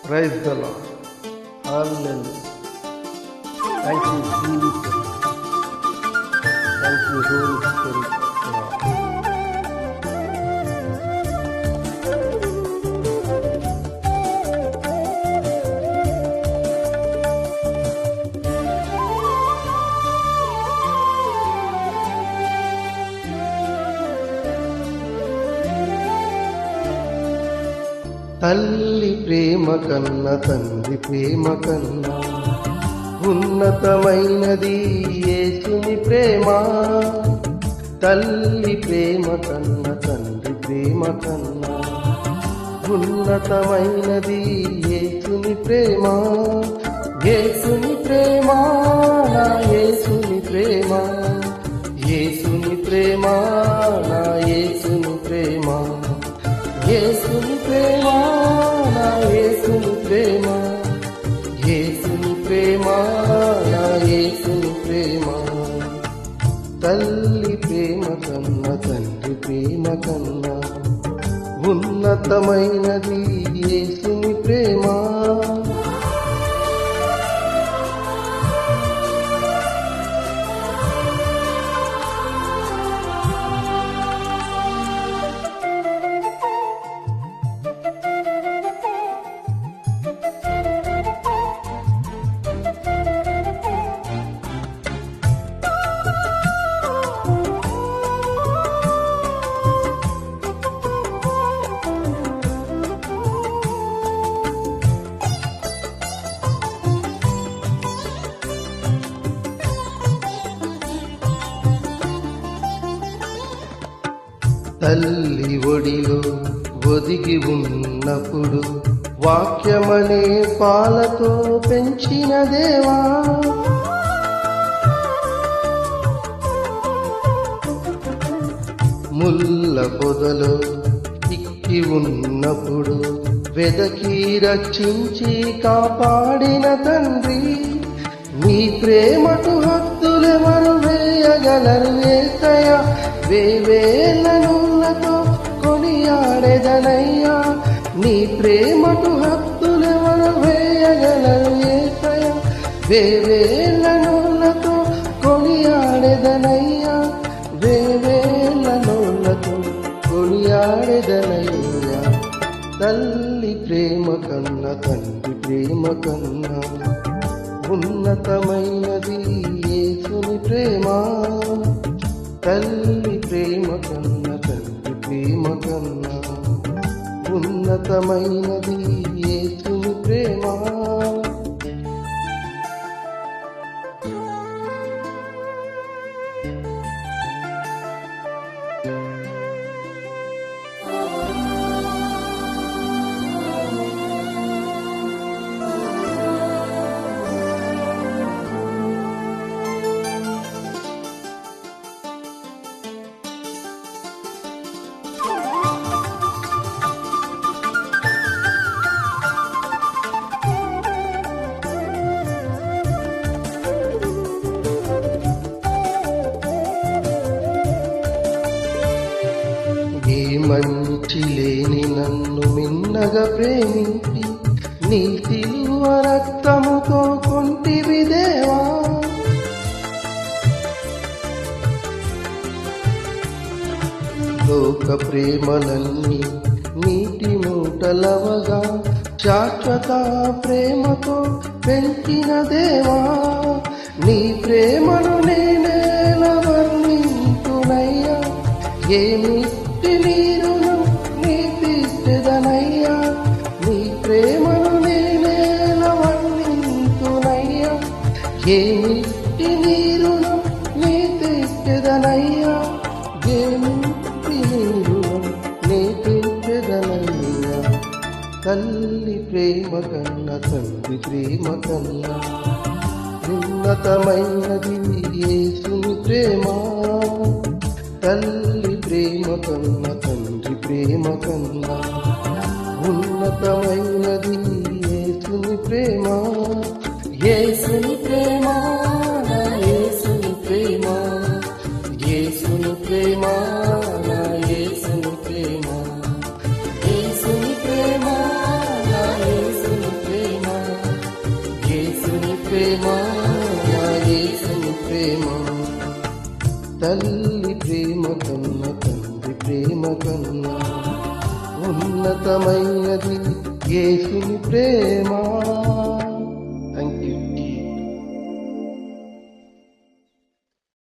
Praise the Lord. Hallelujah. Thank you, Jesus. Thank you, Holy Spirit. తల్లి ప్రేమ కన్నా తండ్రి ప్రేమ కన్నా ఉన్నతమైనది యేసుని ప్రేమ. తల్లి ప్రేమ కన్నా తండ్రి ప్రేమ కన్నా ఉన్నతమైనది యేసుని ప్రేమ. యేసుని ప్రేమ నా యేసుని ప్రేమ, యేసుని ప్రేమ నా యేసుని ప్రేమ, యేసుని ప్రేమ నా యేసుని ప్రేమ, యేసుని ప్రేమ నా యేసుని ప్రేమ. తల్లి ప్రేమ కన్నా తండ్రి ప్రేమ కన్నా ఉన్నతమైనది యేసుని ప్రేమ. తల్లి ఒడిలో ఒదిగి ఉన్నప్పుడు వాక్యమనే పాలతో పెంచిన దేవా, ముల్ల పొదలో చిక్కి ఉన్నప్పుడు వెదకి రక్షించి కాపాడిన తండ్రి, నీ ప్రేమకు హద్దులెవరు వేయగలరు యేసయ్యా. వేవేల నూనెతో కొనియాడెదనయ్యా, నీ ప్రేమకు హద్దులెవరు వేయగలరు యేసయ్యా. వేవేల నూనెతో కొనియాడెదనయ్యా, వేవేల నూనెతో కొనియాడెదనయ్యా. తల్లి ప్రేమ కన్నా తండ్రి ప్రేమ కన్నా ఉన్నతమైనది యేసుని ప్రేమ. తల్లి ప్రేమ కన్నా తండ్రి ప్రేమ కన్నా ఉన్నతమైనది యేసుని ప్రేమ. మంచి లేని నన్ను మిన్నగా ప్రేమించి నీ సిలువ రక్తముతో కొంటివి దేవా. లోక ప్రేమలన్నీ నీటి మూటలవగా శాశ్వత ప్రేమతో పెంచిన దేవా, నీ ప్రేమను నేనేలా వర్ణింతునయ్యా. ఏమి నీరును నీతిష్టదనయ్యా, నీ ప్రేమను నేనేలా వర్ణింతునయ్యా. ఏమిటి నీరును నీతిష్టదనయ్యా, ఏమిటి నీరును నీతిష్టదనయ్యా. తల్లి ప్రేమ కన్నా తండ్రి ప్రేమ కన్నా ఉన్నతమైనది యేసుని ప్రేమ. తల్లి ప్రేమ కన్నా తండ్రి ప్రేమ కన్నా ఉన్నతమైనది యేసుని ప్రేమ. యేసుని ప్రేమ నా యేసుని ప్రేమ, యేసుని ప్రేమ నా యేసుని ప్రేమ, యేసుని ప్రేమ నా యేసుని ప్రేమ నా యేసుని ప్రేమ తల్లి ప్రేమ కన్నా తండ్రి ప్రేమ కన్నా ఉన్నతమైనది యేసుని ప్రేమ